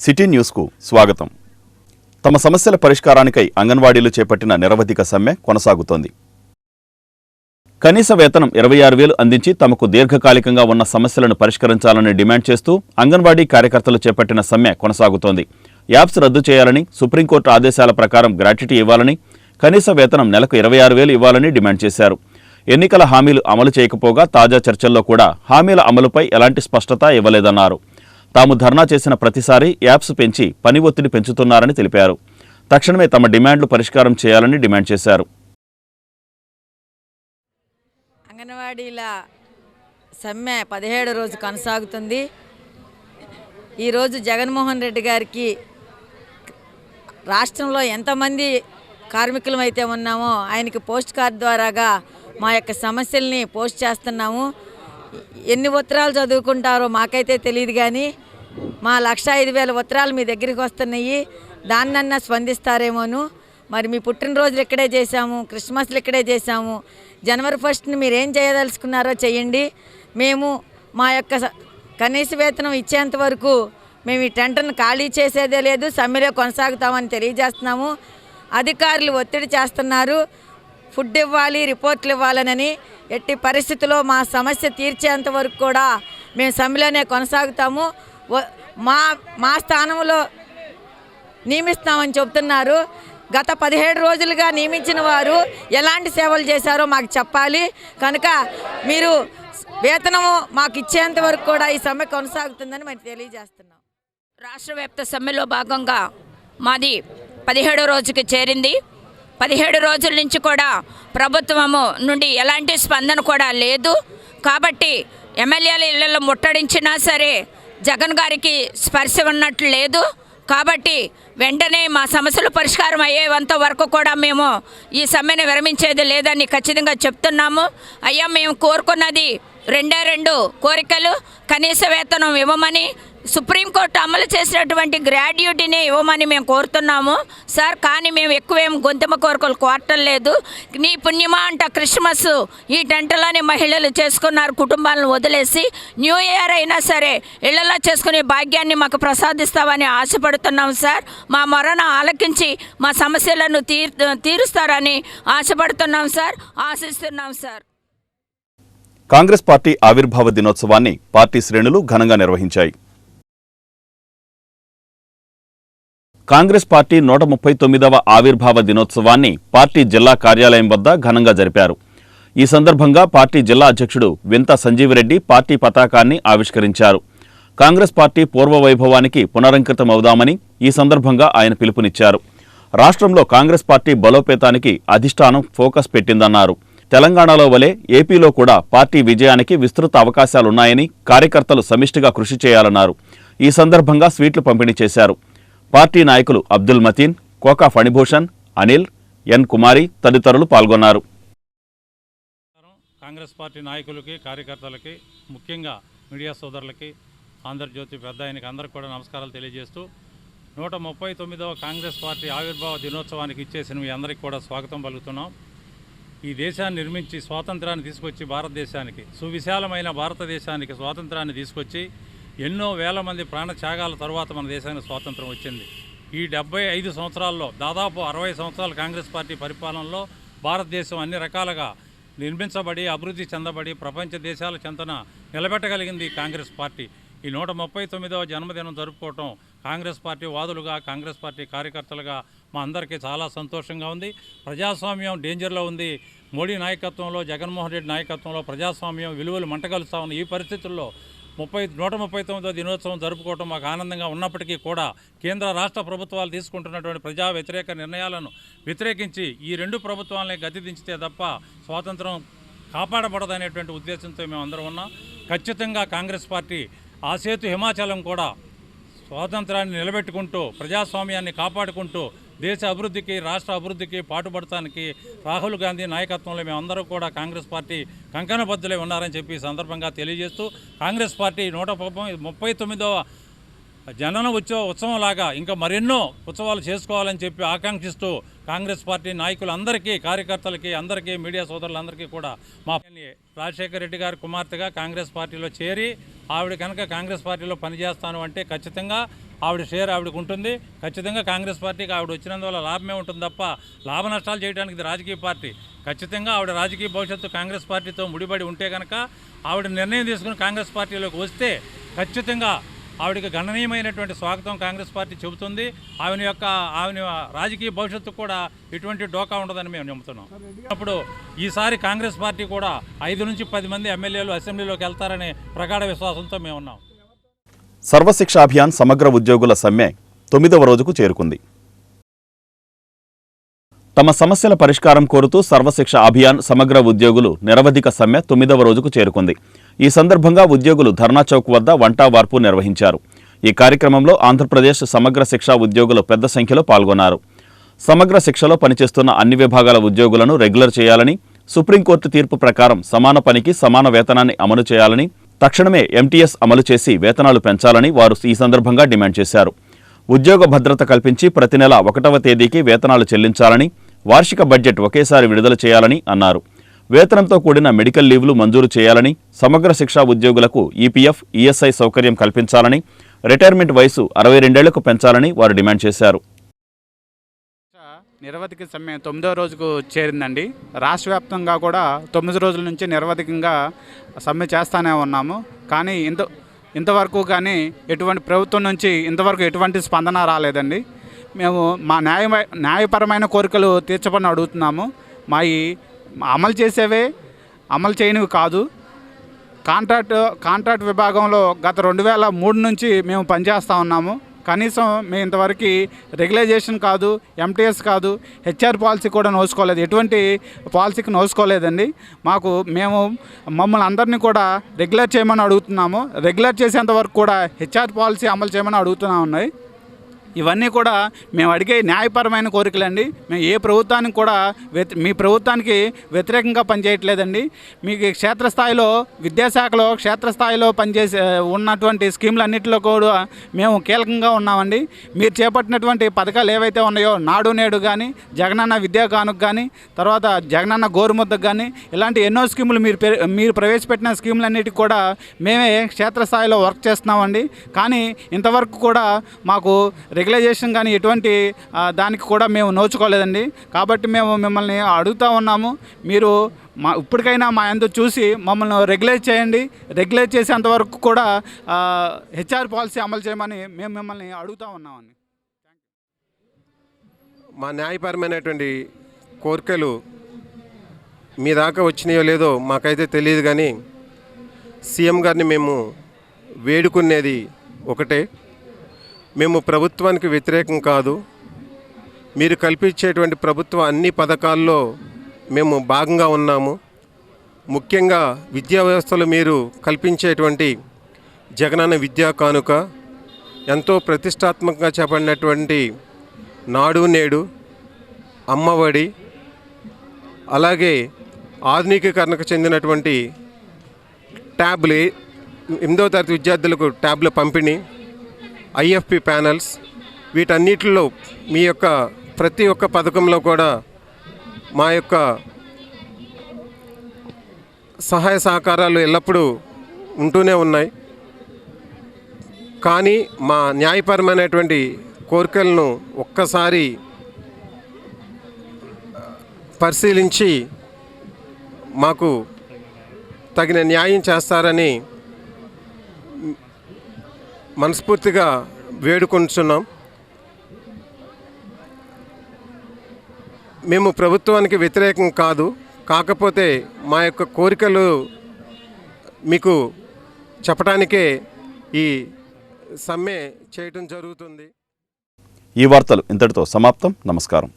City న్యూస్కు స్వాగతం. తమ సమస్యల పరిష్కారానికై అంగన్వాడీలు చేపట్టిన నిరవధిక సమ్మె కొనసాగుతోంది. కనీస వేతనం 26,000 అందించి తమకు దీర్ఘకాలికంగా ఉన్న సమస్యలను పరిష్కరించాలని డిమాండ్ చేస్తూ అంగన్వాడీ కార్యకర్తలు చేపట్టిన సమ్మె కొనసాగుతోంది. యాప్స్ రద్దు చేయాలని, సుప్రీంకోర్టు ఆదేశాల ప్రకారం గ్రాట్యుటీ ఇవ్వాలని, కనీస వేతనం నెలకు 26,000 ఇవ్వాలని డిమాండ్ చేశారు. ఎన్నికల హామీలు అమలు చేయకపోగా తాజా చర్చల్లో కూడా హామీల అమలుపై ఎలాంటి స్పష్టత ఇవ్వలేదన్నారు. తాము ధర్నా చేసిన ప్రతిసారి యాప్స్ పెంచి పని ఒత్తిడి పెంచుతున్నారని తెలిపారు. తక్షణమే తమ డిమాండ్లు పరిష్కారం చేయాలని డిమాండ్ చేశారు. అంగన్వాడీల సమ్మె 17వ రోజు కొనసాగుతుంది. ఈరోజు జగన్మోహన్ రెడ్డి గారికి రాష్ట్రంలో ఎంతమంది కార్మికులం అయితే ఉన్నామో ఆయనకి పోస్ట్ కార్డ్ ద్వారాగా మా యొక్క సమస్యల్ని పోస్ట్ చేస్తున్నాము. ఎన్ని ఉత్తరాలు చదువుకుంటారో మాకైతే తెలియదు, కానీ మా 1,05,000 ఉత్తరాలు మీ దగ్గరికి వస్తున్నాయి. దాన్నన్నా స్పందిస్తారేమోను. మరి మీ పుట్టినరోజులు ఇక్కడే చేశాము, క్రిస్మస్లు ఇక్కడే చేశాము. జనవరి 1ని మీరు ఏం చేయదలుచుకున్నారో చేయండి. మేము మా యొక్క కనీస వేతనం ఇచ్చేంత వరకు మేము ఈ టెంటర్ను ఖాళీ చేసేదే లేదు, సమ్మెలో కొనసాగుతామని తెలియజేస్తున్నాము. అధికారులు ఒత్తిడి చేస్తున్నారు, ఫుడ్ ఇవ్వాలి, రిపోర్ట్లు ఇవ్వాలనని. ఎట్టి పరిస్థితుల్లో మా సమస్య తీర్చేంత వరకు కూడా మేము సమ్మెలోనే కొనసాగుతాము. మా స్థానంలో నియమిస్తామని చెబుతున్నారు. గత 17 రోజులుగా నియమించిన వారు ఎలాంటి సేవలు చేశారో మాకు చెప్పాలి. కనుక మీరు వేతనము మాకు ఇచ్చేంత వరకు కూడా ఈ సమ్మె కొనసాగుతుందని మేము తెలియజేస్తున్నాం. రాష్ట్ర వ్యాప్త సమ్మెలో భాగంగా మాది 17వ రోజుకి చేరింది. 17 రోజుల నుంచి కూడా ప్రభుత్వము నుండి ఎలాంటి స్పందన కూడా లేదు. కాబట్టి ఎమ్మెల్యేల ఇళ్లలో ముట్టడించినా సరే జగన్ గారికి స్పర్శ ఉన్నట్లు లేదు. కాబట్టి వెంటనే మా సమస్యలు పరిష్కారం అయ్యేంత వరకు కూడా మేము ఈ సమ్మెను విరమించేది లేదని ఖచ్చితంగా చెప్తున్నాము. అయ్యా, మేము కోరుకున్నది 2 కోరికలు. కనీస వేతనం ఇవ్వమని, సుప్రీంకోర్టు అమలు చేసినటువంటి గ్రాడ్యుటీని ఇవ్వమని మేము కోరుతున్నాము సార్. కానీ మేము ఎక్కువేం గొంతుమ కోరికలు కోరటం లేదు. నీ పుణ్యమా అంట క్రిస్మస్ ఈ టెంటలోని మహిళలు చేసుకున్నారు, కుటుంబాలను వదిలేసి. న్యూ ఇయర్ అయినా సరే ఇళ్లలో చేసుకునే భాగ్యాన్ని మాకు ప్రసాదిస్తామని ఆశపడుతున్నాం సార్. మా మొరను ఆలకించి మా సమస్యలను తీరుస్తారని ఆశపడుతున్నాం సార్, ఆశిస్తున్నాం సార్. కాంగ్రెస్ పార్టీ ఆవిర్భావ దినోత్సవాన్ని పార్టీ శ్రేణులు ఘనంగా నిర్వహించాయి. కాంగ్రెస్ పార్టీ 139వ ఆవిర్భావ దినోత్సవాన్ని పార్టీ జిల్లా కార్యాలయం వద్ద ఘనంగా జరిపారు. ఈ సందర్భంగా పార్టీ జిల్లా అధ్యక్షుడు వింత సంజీవరెడ్డి పార్టీ పతాకాన్ని ఆవిష్కరించారు. కాంగ్రెస్ పార్టీ పూర్వ వైభవానికి పునరంకితమవుదామని ఈ సందర్భంగా ఆయన పిలుపునిచ్చారు. రాష్ట్రంలో కాంగ్రెస్ పార్టీ బలోపేతానికి అధిష్టానం ఫోకస్ పెట్టిందన్నారు. తెలంగాణలో వలె ఏపీలో కూడా పార్టీ విజయానికి విస్తృత అవకాశాలున్నాయని కార్యకర్తలు సమిష్టిగా కృషి చేయాలన్నారు. ఈ సందర్భంగా స్వీట్లు పంపిణీ చేశారు. పార్టీ నాయకులు అబ్దుల్ మతీన్, కోకా ఫణిభూషణ్, అనిల్, ఎన్ కుమారి తదితరులు పాల్గొన్నారు. కాంగ్రెస్ పార్టీ నాయకులకి, కార్యకర్తలకి, ముఖ్యంగా మీడియా సోదరులకి, ఆంధ్రజ్యోతి పెద్ద ఆయనకి అందరికీ కూడా నమస్కారాలు తెలియజేస్తూ 139వ కాంగ్రెస్ పార్టీ ఆవిర్భావ దినోత్సవానికి ఇచ్చేసిన మీ అందరికీ కూడా స్వాగతం పలుకుతున్నాం. ఈ దేశాన్ని నిర్మించి స్వాతంత్రాన్ని తీసుకొచ్చి భారతదేశానికి, సువిశాలమైన భారతదేశానికి స్వాతంత్రాన్ని తీసుకొచ్చి ఎన్నో వేల మంది ప్రాణత్యాగాల తర్వాత మన దేశానికి స్వాతంత్రం వచ్చింది. ఈ 75 సంవత్సరాల్లో దాదాపు 60 సంవత్సరాల కాంగ్రెస్ పార్టీ పరిపాలనలో భారతదేశం అన్ని రకాలుగా నిర్మించబడి, అభివృద్ధి చెందబడి, ప్రపంచ దేశాల చెంతన నిలబెట్టగలిగింది కాంగ్రెస్ పార్టీ. ఈ 139వ జన్మదినం జరుపుకోవటం కాంగ్రెస్ పార్టీ వాదులుగా, కాంగ్రెస్ పార్టీ కార్యకర్తలుగా మా అందరికీ చాలా సంతోషంగా ఉంది. ప్రజాస్వామ్యం డేంజర్లో ఉంది. మోడీ నాయకత్వంలో, జగన్మోహన్ రెడ్డి నాయకత్వంలో ప్రజాస్వామ్యం విలువలు మంటగలుస్తూ ఉన్న ఈ పరిస్థితుల్లో 139వ దినోత్సవం జరుపుకోవడం మాకు ఆనందంగా ఉన్నప్పటికీ కూడా కేంద్ర రాష్ట్ర ప్రభుత్వాలు తీసుకుంటున్నటువంటి ప్రజా వ్యతిరేక నిర్ణయాలను వ్యతిరేకించి ఈ 2 ప్రభుత్వాలని గద్దెదించితే తప్ప స్వాతంత్రం కాపాడబడదనేటువంటి ఉద్దేశంతో మేము అందరం ఉన్నాం. ఖచ్చితంగా కాంగ్రెస్ పార్టీ ఆసేతు హిమాచలం కూడా స్వాతంత్రాన్ని నిలబెట్టుకుంటూ, ప్రజాస్వామ్యాన్ని కాపాడుకుంటూ దేశ అభివృద్ధికి, రాష్ట్ర అభివృద్ధికి పాటుపడటానికి రాహుల్ గాంధీ నాయకత్వంలో మేమందరూ కూడా కాంగ్రెస్ పార్టీ కంకణబద్దులై ఉన్నారని చెప్పి ఈ సందర్భంగా తెలియజేస్తూ, కాంగ్రెస్ పార్టీ 139వ జనన ఉత్సవంలాగా ఇంకా మరెన్నో ఉత్సవాలు చేసుకోవాలని చెప్పి ఆకాంక్షిస్తూ కాంగ్రెస్ పార్టీ నాయకులందరికీ, కార్యకర్తలకి, అందరికీ, మీడియా సోదరులందరికీ కూడా మా రాజశేఖర రెడ్డి గారి కుమార్తెగా కాంగ్రెస్ పార్టీలో చేరి ఆవిడ కనుక కాంగ్రెస్ పార్టీలో పనిచేస్తాను అంటే ఖచ్చితంగా ఆవిడ షేర్ ఆవిడకు ఉంటుంది. ఖచ్చితంగా కాంగ్రెస్ పార్టీకి ఆవిడ వచ్చినందువల్ల లాభమే ఉంటుంది తప్ప లాభ నష్టాలు చేయడానికి ఇది రాజకీయ పార్టీ. ఖచ్చితంగా ఆవిడ రాజకీయ భవిష్యత్తు కాంగ్రెస్ పార్టీతో ముడిపడి ఉంటే కనుక ఆవిడ నిర్ణయం తీసుకుని కాంగ్రెస్ పార్టీలోకి వస్తే ఖచ్చితంగా ఆవిడకి గణనీయమైనటువంటి స్వాగతం కాంగ్రెస్ పార్టీ చెబుతుంది. ఆమె రాజకీయ భవిష్యత్తు కూడా ఎటువంటి డోకా ఉండదని మేము నమ్ముతున్నాం. అప్పుడు ఈసారి కాంగ్రెస్ పార్టీ కూడా 5 నుంచి 10 మంది ఎమ్మెల్యేలు అసెంబ్లీలోకి వెళ్తారనే ప్రగాఢ విశ్వాసంతో మేము ఉన్నాం. సర్వశిక్ష అభియాన్ సమగ్ర ఉద్యోగుల సమ్మె 9వ రోజుకు చేరుకుంది. తమ సమస్యల పరిష్కారం కోరుతూ సర్వశిక్ష అభియాన్ సమగ్ర ఉద్యోగులు నిరవధిక సమ్మె 9వ రోజుకు చేరుకుంది. ఈ సందర్భంగా ఉద్యోగులు ధర్నా చౌక్ వద్ద వంటా వార్పు నిర్వహించారు. ఈ కార్యక్రమంలో ఆంధ్రప్రదేశ్ సమగ్ర శిక్ష ఉద్యోగులు పెద్ద సంఖ్యలో పాల్గొన్నారు. సమగ్ర శిక్షలో పనిచేస్తున్న అన్ని విభాగాల ఉద్యోగులను రెగ్యులర్ చేయాలని, సుప్రీంకోర్టు తీర్పు ప్రకారం సమాన పనికి సమాన వేతనాన్ని అమలు చేయాలని, తక్షణమే ఎంటీఎస్ అమలు చేసి వేతనాలు పెంచాలని వారు ఈ సందర్భంగా డిమాండ్ చేశారు. ఉద్యోగ భద్రత కల్పించి ప్రతి నెల 1వ తేదీకి వేతనాలు చెల్లించాలని, వార్షిక బడ్జెట్ ఒకేసారి విడుదల చేయాలని అన్నారు. వేతనంతో కూడిన మెడికల్ లీవ్లు మంజూరు చేయాలని, సమగ్ర శిక్షా ఉద్యోగులకు ఈపీఎఫ్, ఈఎస్ఐ సౌకర్యం కల్పించాలని, రిటైర్మెంట్ వయసు 62 ఏళ్లకు పెంచాలని వారు డిమాండ్ చేశారు. నిరవధిక సమ్మె 9వ రోజుకు చేరిందండి. రాష్ట్ర వ్యాప్తంగా కూడా 9 రోజుల నుంచి నిరవధికంగా సమ్మె చేస్తూనే ఉన్నాము. కానీ ఇంతవరకు కానీ ఎటువంటి ప్రభుత్వం నుంచి ఇంతవరకు ఎటువంటి స్పందన రాలేదండి. మేము మా న్యాయపరమైన కోరికలు తీర్చబడిన అడుగుతున్నాము. మా అమలు చేసేవే అమలు చేయనివి కాదు. కాంట్రాక్ట్ విభాగంలో గత 2003 నుంచి మేము పనిచేస్తూ ఉన్నాము. కనీసం మేము ఇంతవరకు రెగ్యులైజేషన్ కాదు, ఎంటీఎస్ కాదు, హెచ్ఆర్ పాలసీ కూడా నోసుకోలేదు. ఎటువంటి పాలసీకి నోసుకోలేదండి. మమ్మల్ని అందరినీ కూడా రెగ్యులర్ చేయమని అడుగుతున్నాము. రెగ్యులర్ చేసేంత వరకు కూడా హెచ్ఆర్ పాలసీ అమలు చేయమని అడుగుతూ ఉన్నాయి. ఇవన్నీ కూడా మేము అడిగే న్యాయపరమైన కోరికలండి. మేము ఏ ప్రభుత్వానికి కూడా మీ ప్రభుత్వానికి వ్యతిరేకంగా పనిచేయట్లేదండి. మీకు క్షేత్రస్థాయిలో విద్యాశాఖలో క్షేత్రస్థాయిలో పనిచేసే ఉన్నటువంటి స్కీములన్నింటిలో కూడా మేము కీలకంగా ఉన్నామండి. మీరు చేపట్టినటువంటి పథకాలు ఏవైతే ఉన్నాయో, నాడు నేడు కానీ, జగనన్న విద్యా కానుక కానీ, తర్వాత జగనన్న గోరుముద్దకు కానీ, ఇలాంటి ఎన్నో స్కీములు మీరు ప్రవేశపెట్టిన స్కీములన్నిటికి కూడా మేమే క్షేత్రస్థాయిలో వర్క్ చేస్తున్నామండి. కానీ ఇంతవరకు కూడా మాకు రెగ్యులైజేషన్ కానీ ఎటువంటి దానికి కూడా మేము నోచుకోలేదండి. కాబట్టి మేము మిమ్మల్ని అడుగుతూ ఉన్నాము, మీరు ఇప్పటికైనా మా యందు చూసి మమ్మల్ని రెగ్యులేట్ చేయండి. రెగ్యులేట్ చేసేంతవరకు కూడా హెచ్ఆర్ పాలసీ అమలు చేయమని మేము మిమ్మల్ని అడుగుతూ ఉన్నామండి. మా న్యాయపరమైనటువంటి కోరికలు మీ దాకా వచ్చినాయో లేదో మాకైతే తెలియదు, కానీ సీఎం గారిని మేము వేడుకునేది ఒకటే. మేము ప్రభుత్వానికి వ్యతిరేకం కాదు. మీరు కల్పించేటువంటి ప్రభుత్వ అన్ని పథకాల్లో మేము భాగంగా ఉన్నాము. ముఖ్యంగా విద్యా వ్యవస్థలో మీరు కల్పించేటువంటి జగనన్న విద్యా కానుక, ఎంతో ప్రతిష్టాత్మకంగా చేపడినటువంటి నాడు నేడు, అమ్మఒడి, అలాగే ఆధునికీకరణకు చెందినటువంటి ట్యాబ్లు, 8వ తరగతి విద్యార్థులకు ట్యాబ్ల పంపిణీ, ఐఎఫ్పి ప్యానల్స్, వీటన్నిటిలో మీ యొక్క ప్రతి ఒక్క పథకంలో కూడా మా యొక్క సహాయ సహకారాలు ఎల్లప్పుడూ ఉంటూనే ఉన్నాయి. కానీ మా న్యాయపరమైనటువంటి కోరికలను ఒక్కసారి పరిశీలించి మాకు తగిన న్యాయం చేస్తారని మనస్ఫూర్తిగా వేడుకుంటున్నాం. మేము ప్రభుత్వానికి వ్యతిరేకం కాదు, కాకపోతే మా యొక్క కోరికలు మీకు చెప్పడానికే ఈ సమ్మె చేయటం జరుగుతుంది. ఈ వార్తలు ఇంతటితో సమాప్తం. నమస్కారం.